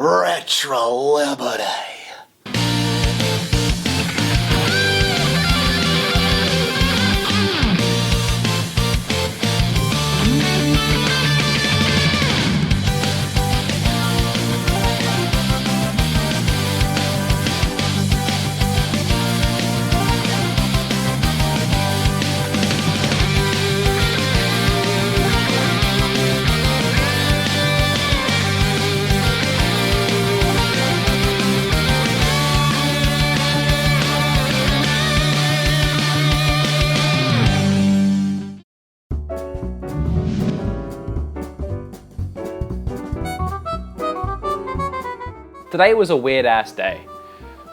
RetroLiberty. Today was a weird ass day.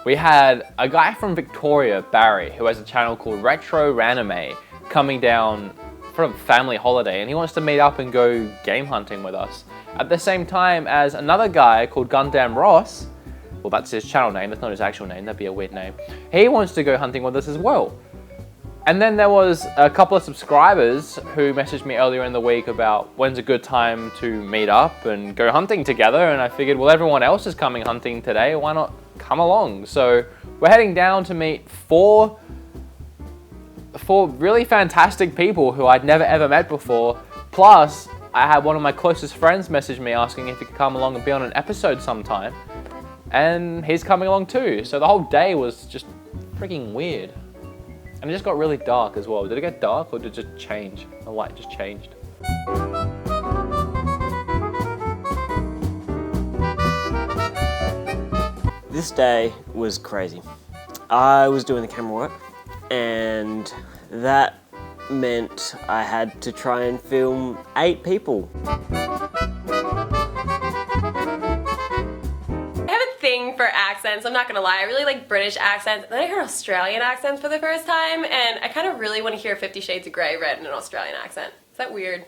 We had a guy from Victoria, Barry, who has a channel called RetroLiberty, coming down for a family holiday, and he wants to meet up and go game hunting with us. At the same time as another guy called Gundam Ross, well, that's his channel name, that's not his actual name, that'd be a weird name. He wants to go hunting with us as well. And then there was a couple of subscribers who messaged me earlier in the week about when's a good time to meet up and go hunting together, and I figured, well, everyone else is coming hunting today, why not come along? So we're heading down to meet four really fantastic people who I'd never ever met before. Plus, I had one of my closest friends message me asking if he could come along and be on an episode sometime, and he's coming along too. So the whole day was just freaking weird. And it just got really dark as well. Did it get dark or did it just change? The light just changed. This day was crazy. I was doing the camera work, and that meant I had to try and film 8 people. For accents, I'm not gonna lie, I really like British accents, and then I heard Australian accents for the first time, and I kind of really want to hear 50 Shades of Grey read in an Australian accent. Is that weird?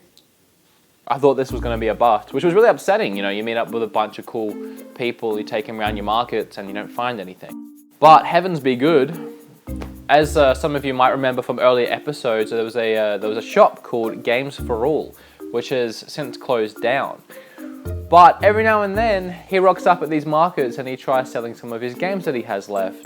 I thought this was going to be a bust, which was really upsetting. You know, you meet up with a bunch of cool people, you take them around your markets, and you don't find anything. But heavens be good. As some of you might remember from earlier episodes, there was a shop called Games for All, which has since closed down. But every now and then, he rocks up at these markets and he tries selling some of his games that he has left.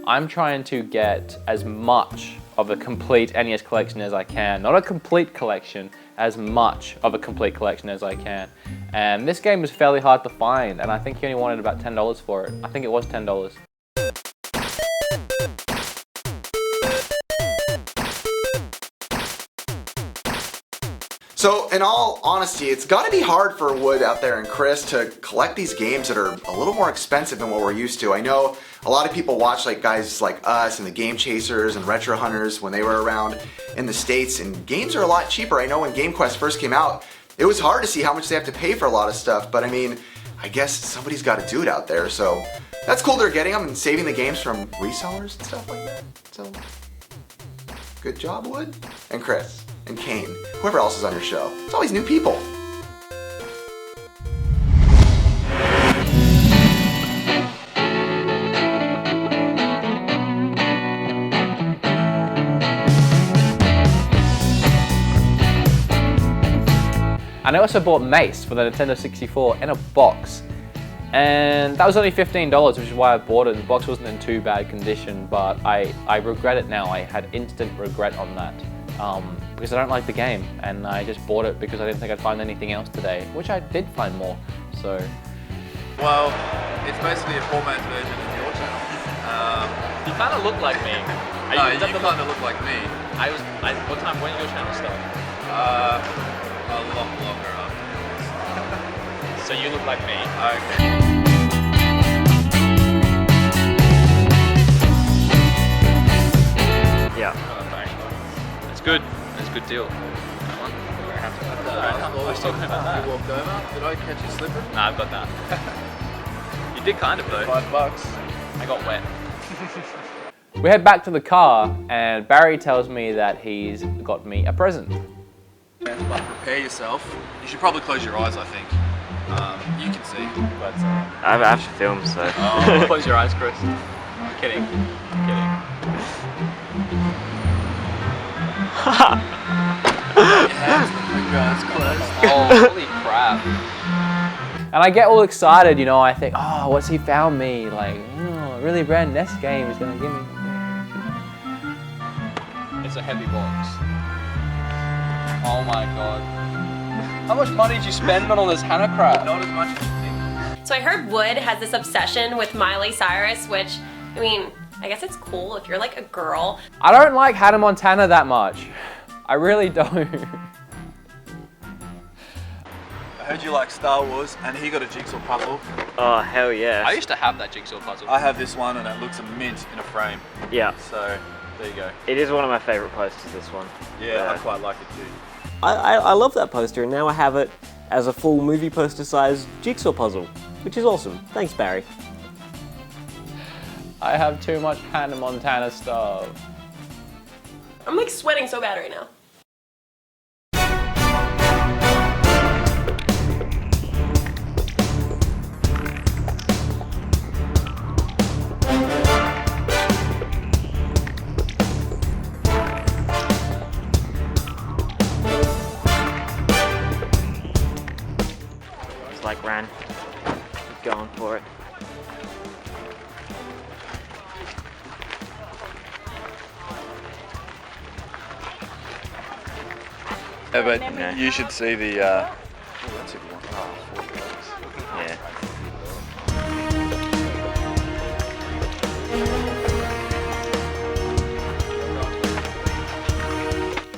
I'm trying to get as much of a complete NES collection as I can. Not a complete collection, as much of a complete collection as I can. And this game is fairly hard to find, and I think he only wanted about $10 for it. I think it was $10. So, in all honesty, it's gotta be hard for Wood out there and Chris to collect these games that are a little more expensive than what we're used to. I know a lot of people watch like guys like us and the Game Chasers and Retro Hunters when they were around in the States, and games are a lot cheaper. I know when Game Quest first came out, it was hard to see how much they have to pay for a lot of stuff, but I mean, I guess somebody's gotta do it out there, so that's cool they're getting them and saving the games from resellers and stuff like that. So, good job, Wood and Chris. And Kane, whoever else is on your show. It's always new people. And I also bought Mace for the Nintendo 64 in a box. And that was only $15, which is why I bought it. The box wasn't in too bad condition, but I regret it now. I had instant regret on that. Because I don't like the game, and I just bought it because I didn't think I'd find anything else today, which I did find more, so. Well, it's basically a format version of your channel. You kind of look like me. No, you kind of look like me. What time, when did your channel start? A lot longer afterwards. So you look like me. Okay. Yeah. Oh, thanks. It's good. It's a good deal. That one. We're gonna have to put that. I was talking about that. You walked over. Did I catch you slipping? Nah, I've got that. You did kind of though. $5. I got wet. We head back to the car, and Barry tells me that he's got me a present. But prepare yourself. You should probably close your eyes, I think. You can see. But, I have to film, so. Close your eyes, Chris. I'm kidding. I'm kidding. Oh, holy crap. And I get all excited, you know, I think, oh, what's he found me? Like, oh, really brand NES game is gonna give me. It's a heavy box. Oh my god. How much money did you spend on all this Hannah crap? Not as much as you think. So I heard Wood has this obsession with Miley Cyrus, which, I mean, I guess it's cool if you're like a girl. I don't like Hannah Montana that much. I really don't. I heard you like Star Wars, and he got a jigsaw puzzle. Oh, hell yeah. I used to have that jigsaw puzzle. I have this one, and it looks a mint in a frame. Yeah. So, there you go. It is one of my favourite posters, this one. Yeah, I quite like it too. I love that poster, and now I have it as a full movie poster size jigsaw puzzle, which is awesome. Thanks, Barry. I have too much Hannah Montana stuff. I'm like sweating so bad right now. It's like Ran. Keep going for it. Yeah, but No. you should see the. Oh, that's a good one. Oh, $40. Yeah.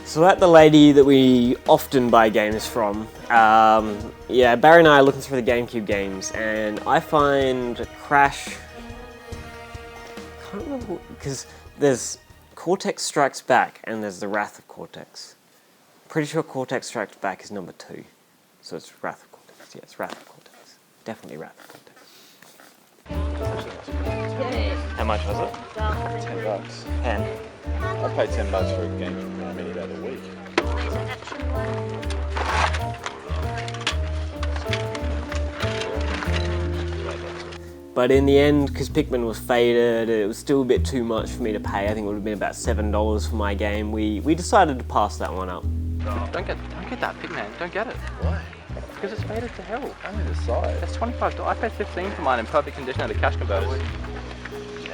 So at the lady that we often buy games from, yeah, Barry and I are looking through the GameCube games, and I find Crash. I can't remember because there's Cortex Strikes Back and there's the Wrath of Cortex. Pretty sure Cortex Strikes Back is number 2, so it's Wrath of Cortex. Yeah, it's Wrath of Cortex. Definitely Wrath of Cortex. How much was it? $10. 10. I paid $10 for a game from many days a week. But in the end, because Pikmin was faded, it was still a bit too much for me to pay. I think it would have been about $7 for my game. We decided to pass that one up. Don't get that Pikmin. Don't get it. Why? Because it's faded to hell. Only the size. It's $25. I paid $15 for mine in perfect condition at a cash converter.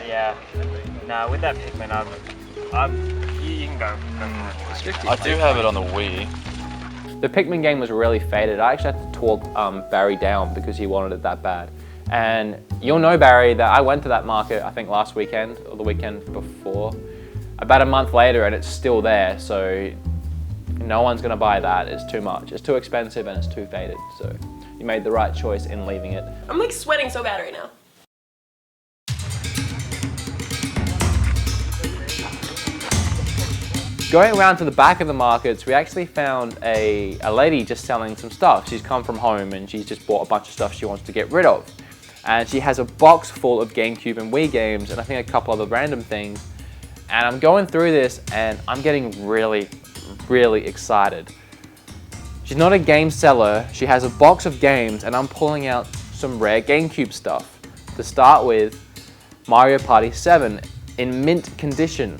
Yeah. No, with that Pikmin, you can go. It's 50. I do have it on the Wii. The Pikmin game was really faded. I actually had to talk Barry down because he wanted it that bad. And you'll know, Barry, that I went to that market, I think last weekend or the weekend before, about a month later, and it's still there. So no one's gonna buy that. It's too much. It's too expensive and it's too faded. So you made the right choice in leaving it. I'm like sweating so bad right now. Going around to the back of the markets, we actually found a lady just selling some stuff. She's come from home and she's just bought a bunch of stuff she wants to get rid of. And she has a box full of GameCube and Wii games and I think a couple other random things. And I'm going through this and I'm getting really, really excited. She's not a game seller, she has a box of games and I'm pulling out some rare GameCube stuff. To start with, Mario Party 7 in mint condition.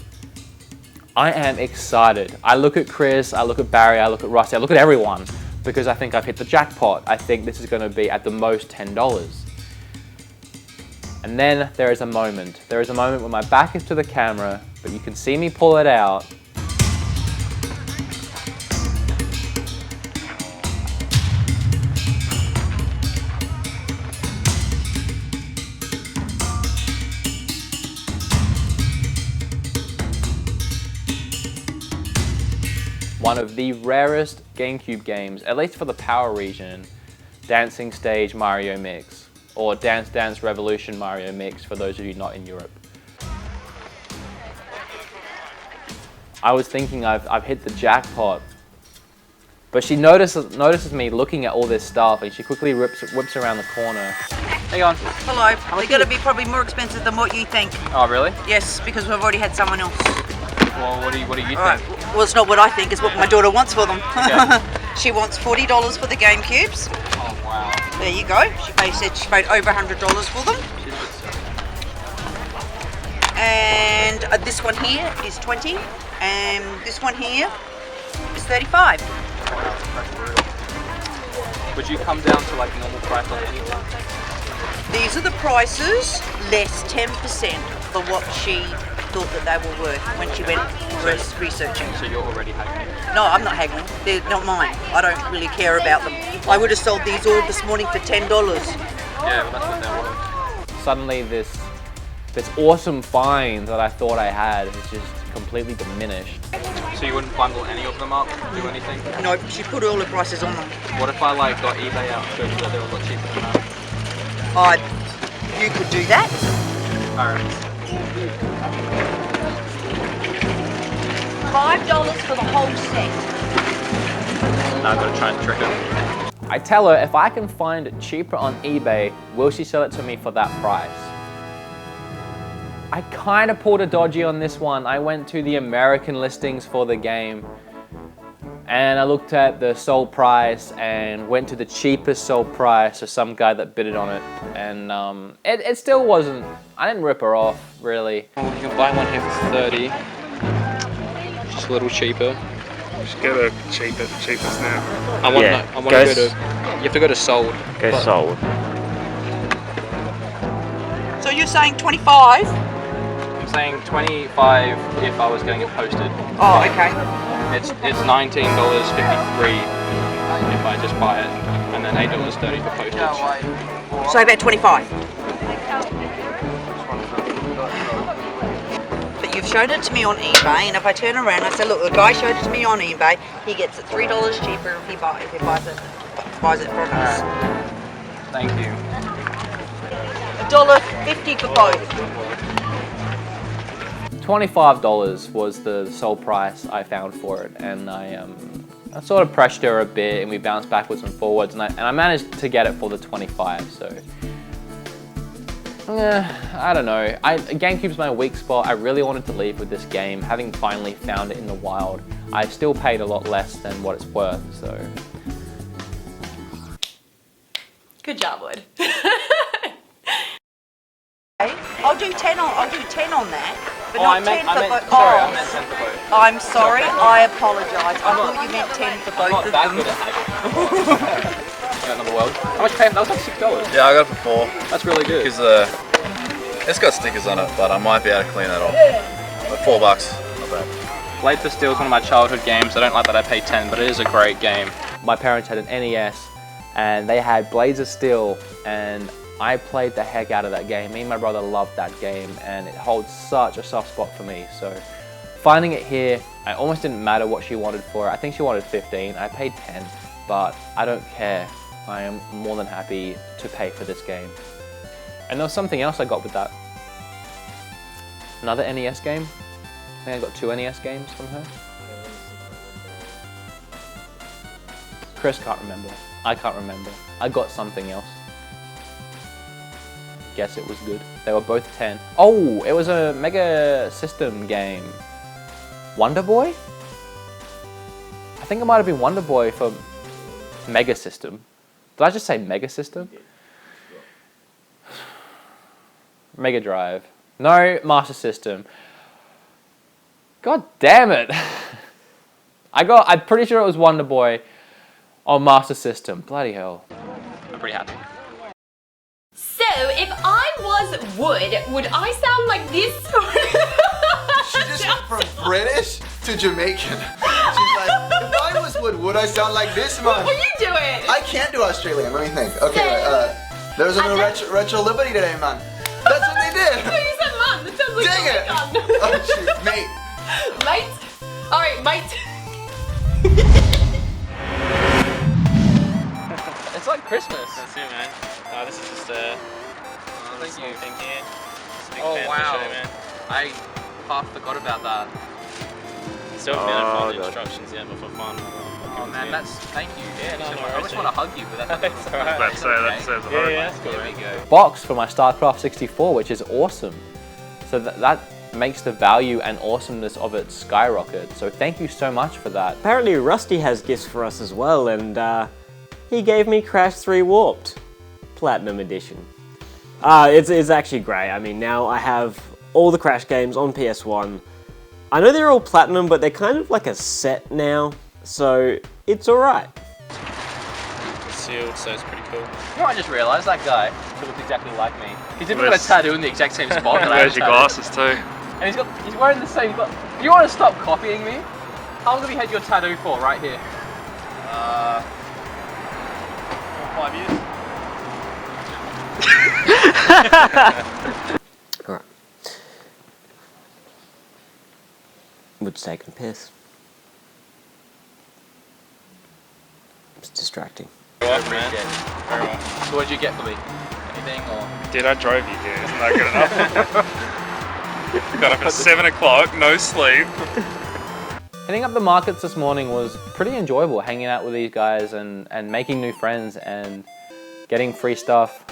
I am excited. I look at Chris, I look at Barry, I look at Rusty, I look at everyone because I think I've hit the jackpot. I think this is going to be at the most $10. And then there is a moment. There is a moment when my back is to the camera, but you can see me pull it out. One of the rarest GameCube games, at least for the Power region, Dancing Stage Mario Mix, or Dance Dance Revolution Mario Mix for those of you not in Europe. I was thinking I've hit the jackpot, but she notices me looking at all this stuff and she quickly whips around the corner. Hang on. Hello. They're going to be probably more expensive than what you think. Oh really? Yes, because we've already had someone else. Well, what do you All think? right. Well, it's not what I think, it's what my daughter wants for them. Okay. She wants $40 for the GameCubes. Oh wow. There you go. Said she paid over $100 for them. She's a good seller. And this one here is $20. And this one here is 35. Would you come down to like normal price on anything? These are the prices, less 10% for what she thought that they were worth when she went researching. So you're already haggling? No, I'm not haggling. They're not mine. I don't really care about them. I would have sold these all this morning for $10. Yeah, but that's what they're worth. Suddenly this awesome find that I thought I had is just completely diminished. So you wouldn't bundle any of them up, do anything? No, she put all the prices on them. What if I like got eBay out so that they were a lot cheaper than that? You could do that. Alright. $5 for the whole set. Now I've got to try and trick her. I tell her if I can find it cheaper on eBay, will she sell it to me for that price? I kind of pulled a dodgy on this one. I went to the American listings for the game and I looked at the sold price and went to the cheapest sold price of some guy that bid it on it, and it still wasn't, I didn't rip her off really. You can buy one here for 30, just a little cheaper. Just get the cheapest now. I want to go to, you have to go to sold. Go sold. So you're saying 25? I'm saying 25 if I was going to get posted. Oh, okay. It's $19.53 if I just buy it, and then $8.30 for postage. So about 25. But you've showed it to me on eBay, and if I turn around and I say, look, the guy showed it to me on eBay, he gets it $3 cheaper if he buys it from us. Thank you. $1.50 for both. $25 was the sole price I found for it, and I sort of pressured her a bit, and we bounced backwards and forwards, and I managed to get it for the 25. So I don't know. GameCube's my weak spot. I really wanted to leave with this game, having finally found it in the wild. I still paid a lot less than what it's worth. So Good job, Wood. I'll do 10 on that. But I not meant 10 for both. sorry, I meant 10 for both. I'm sorry, I apologise. I thought you meant 10 for I'm both not of that them. good at haggling. Got another world. How much pay? That was like $6. Yeah, I got it for 4. That's really good. Because it's got stickers on it, but I might be able to clean that off. But $4, not bad. Blade for Steel is one of my childhood games. I don't like that I paid 10, but it is a great game. My parents had an NES, and they had Blades of Steel, and I played the heck out of that game. Me and my brother loved that game, and it holds such a soft spot for me. So finding it here, I almost didn't matter what she wanted for it. I think she wanted 15. I paid 10, but I don't care. I am more than happy to pay for this game. And there was something else I got with that. Another NES game. I think I got 2 NES games from her. Chris can't remember. I can't remember. I got something else. Guess it was good. They were both 10. Oh, it was a Mega System game. Wonder Boy? I think it might have been Wonder Boy for Mega System. Did I just say Mega System? Mega Drive. No, Master System. God damn it. I'm pretty sure it was Wonder Boy on Master System. Bloody hell. I'm pretty happy. So, if I was Wood, would I sound like this? She just went from British to Jamaican. She's like, if I was would I sound like this, man? What are you doing? I can't do Australian, let me think. Okay, there was a new RetroLiberty today, man. That's what they did. No, you said man. That sounds like Dang it. Oh shoot, mate. Mate? Alright, mate. It's like Christmas. That's it, man. This is just a Thank you. thing here. Just a big Oh fan wow. of the show, man. I half forgot about that. Still haven't followed the instructions yet, but for fun. Oh man, that's thank you. Yeah, no, I no almost want to hug you, but that's It's alright. That says a Yeah, lot. yeah, that's cool. There we go. Box for my StarCraft 64, which is awesome. So that makes the value and awesomeness of it skyrocket. So thank you so much for that. Apparently Rusty has gifts for us as well, and he gave me Crash 3 Warped Platinum Edition. It's actually great. I mean, now I have all the Crash games on PS1. I know they're all platinum, but they're kind of like a set now, so it's alright. Sealed, so it's pretty cool. You know what I just realised? That guy who looks exactly like me. He's even got a tattoo in the exact same spot that I have. There's your glasses too. And he's wearing the same glasses. You want to stop copying me? How long have you had your tattoo for, right here? 5 years. Alright. Wood's taking a piss. It's distracting. You're welcome, man. Very well. So what did you get for me? Anything or? Dude, I drove you here. Isn't that good enough? Got up at 7 o'clock, no sleep. Hitting up the markets this morning was pretty enjoyable, hanging out with these guys and making new friends and getting free stuff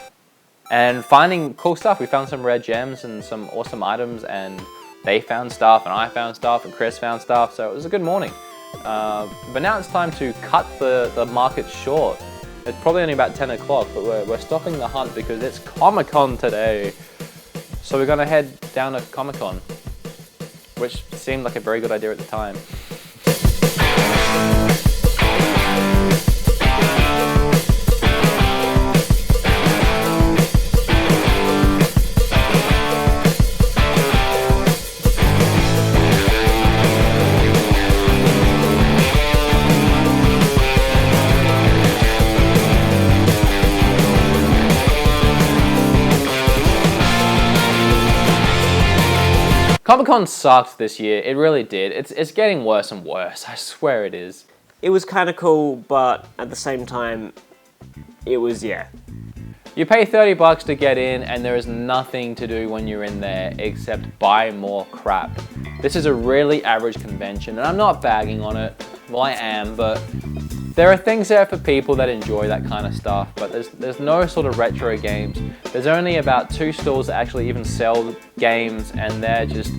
and finding cool stuff. We found some rare gems and some awesome items, and they found stuff and I found stuff and Chris found stuff, so it was a good morning. But now it's time to cut the market short. It's probably only about 10 o'clock, but we're stopping the hunt because it's Comic-Con today. So we're gonna head down to Comic-Con, which seemed like a very good idea at the time. Comic-Con sucked this year, it really did. It's getting worse and worse, I swear it is. It was kind of cool, but at the same time, it was, yeah. You pay 30 bucks to get in, and there is nothing to do when you're in there except buy more crap. This is a really average convention, and I'm not bagging on it. Well, I am, but there are things there for people that enjoy that kind of stuff, but there's no sort of retro games. There's only about 2 stores that actually even sell games, and they're just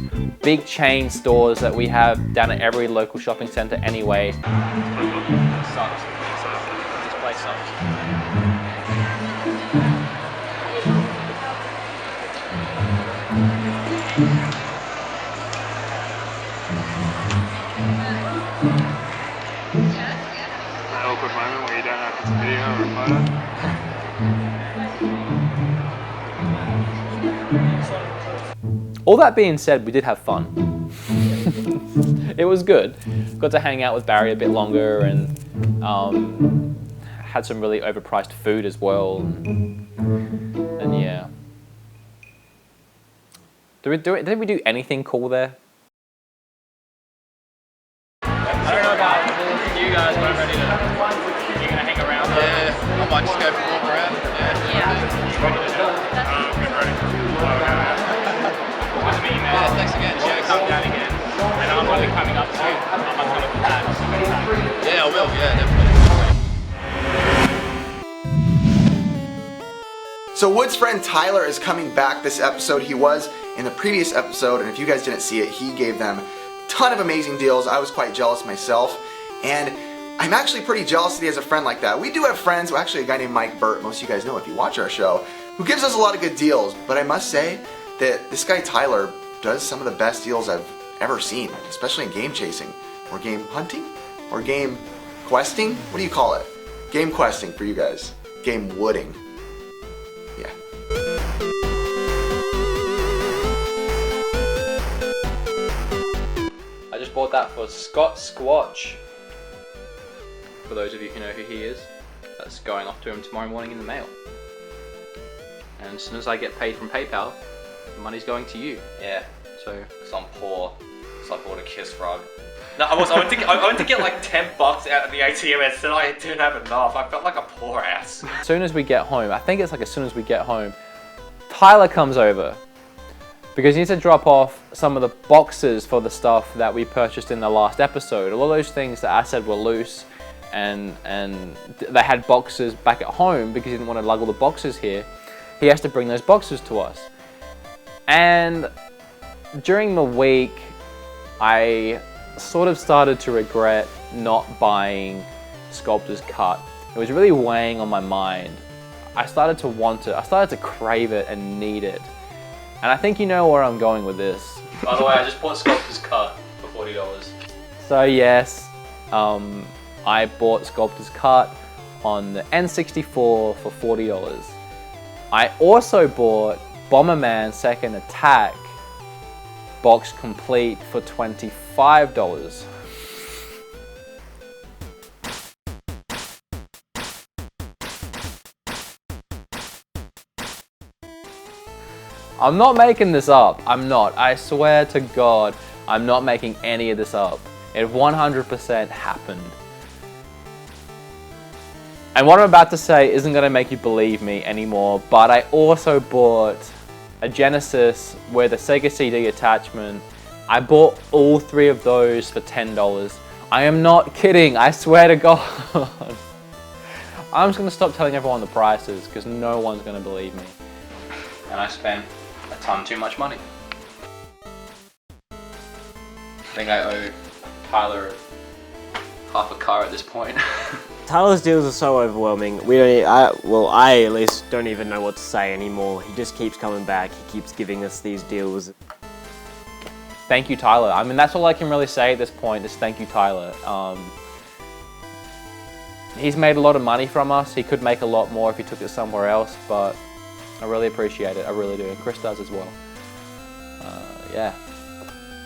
big chain stores that we have down at every local shopping center anyway. Sucks. This place sucks. Awkward moment where you don't know if it's a video or a photo. All that being said, we did have fun. It was good. Got to hang out with Barry a bit longer and had some really overpriced food as well. And yeah. Did we do anything cool there? I don't know about you guys, but I'm ready to. You're gonna hang around? Yeah, I might just go for a walk around. Yeah. Good ready. Good to meet you, man. Yeah, thanks again, Jack. Come down again. And I'm going to be coming up soon. I'm going to look at that. Yeah, I will. Yeah, definitely. So Wood's friend Tyler is coming back this episode. He was in the previous episode, and if you guys didn't see it, he gave them a ton of amazing deals. I was quite jealous myself, and I'm actually pretty jealous that he has a friend like that. We do have friends, well, actually a guy named Mike Burt, most of you guys know if you watch our show, who gives us a lot of good deals, but I must say that this guy Tyler does some of the best deals I've ever seen, especially in game chasing, or game hunting, or game questing. What do you call it? Game questing for you guys. Game wooding. Yeah. I just bought that for Scott Squatch. For those of you who know who he is, that's going off to him tomorrow morning in the mail. And as soon as I get paid from PayPal, the money's going to you. Yeah, So, because I'm poor. So I bought a kiss rug. No, I went to get like 10 bucks out of the ATM and said I didn't have enough. I felt like a poor ass. as soon as we get home, I think it's like as soon as we get home, Tyler comes over because he needs to drop off some of the boxes for the stuff that we purchased in the last episode. All those things that I said were loose and they had boxes back at home because he didn't want to lug all the boxes here. He has to bring those boxes to us. And during the week, I sort of started to regret not buying Sculptor's Cut. It was really weighing on my mind. I started to want it. I started to crave it and need it. And I think you know where I'm going with this. By the way, I just bought Sculptor's Cut. $40. So yes, I bought Sculptor's Cut on the N64 for $40. I also bought Bomberman Second Attack box complete for $25. I'm not making this up. I'm not. I swear to God, I'm not making any of this up. It 100% happened. And what I'm about to say isn't going to make you believe me anymore, but I also bought a Genesis with a Sega CD attachment. I bought all three of those for $10. I am not kidding, I swear to God. I'm just going to stop telling everyone the prices because no one's going to believe me. And I spent a ton too much money. I think I owe Tyler half a car at this point. Tyler's deals are so overwhelming. I at least don't even know what to say anymore. He just keeps coming back. He keeps giving us these deals. Thank you, Tyler. I mean, that's all I can really say at this point is thank you, Tyler. He's made a lot of money from us. He could make a lot more if he took it somewhere else, but I really appreciate it. I really do. And Chris does as well. Yeah.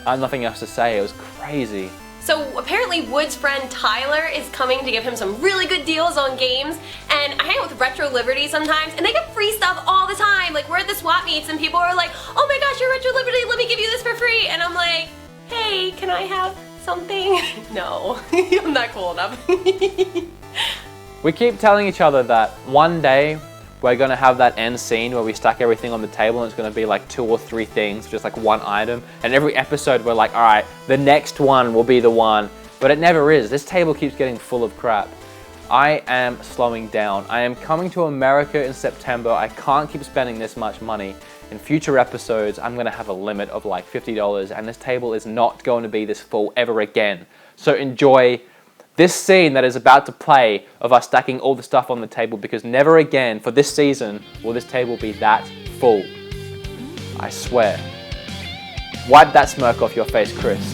I have nothing else to say. It was crazy. So apparently Wood's friend Tyler is coming to give him some really good deals on games, and I hang out with RetroLiberty sometimes, and they get free stuff all the time. Like, we're at the swap meets and people are like, oh my gosh, you're RetroLiberty, let me give you this for free. And I'm like, hey, can I have something? No, I'm not cool enough. We keep telling each other that one day we're going to have that end scene where we stack everything on the table and it's going to be like 2 or 3 things, just like one item. And every episode we're like, all right, the next one will be the one. But it never is. This table keeps getting full of crap. I am slowing down. I am coming to America in September. I can't keep spending this much money. In future episodes, I'm going to have a limit of like $50, and this table is not going to be this full ever again. So enjoy this scene that is about to play of us stacking all the stuff on the table, because never again for this season will this table be that full. I swear. Wipe that smirk off your face, Chris.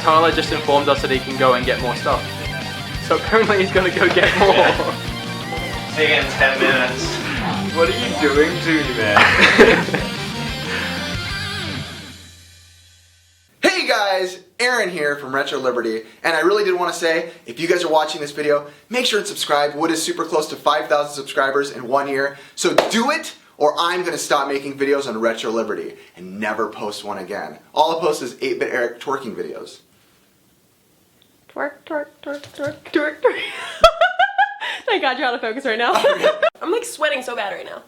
Tyler just informed us that he can go and get more stuff. So apparently he's gonna go get more. See you in 10 minutes. What are you doing to me, man? Hey guys, Aaron here from RetroLiberty, and I really did want to say, if you guys are watching this video, make sure and subscribe. Wood is super close to 5,000 subscribers in 1 year, so do it, or I'm going to stop making videos on RetroLiberty and never post one again. All I post is 8-bit Eric twerking videos. Twerk, twerk, twerk, twerk, twerk, twerk. Thank God you're out of focus right now. I'm like sweating so bad right now.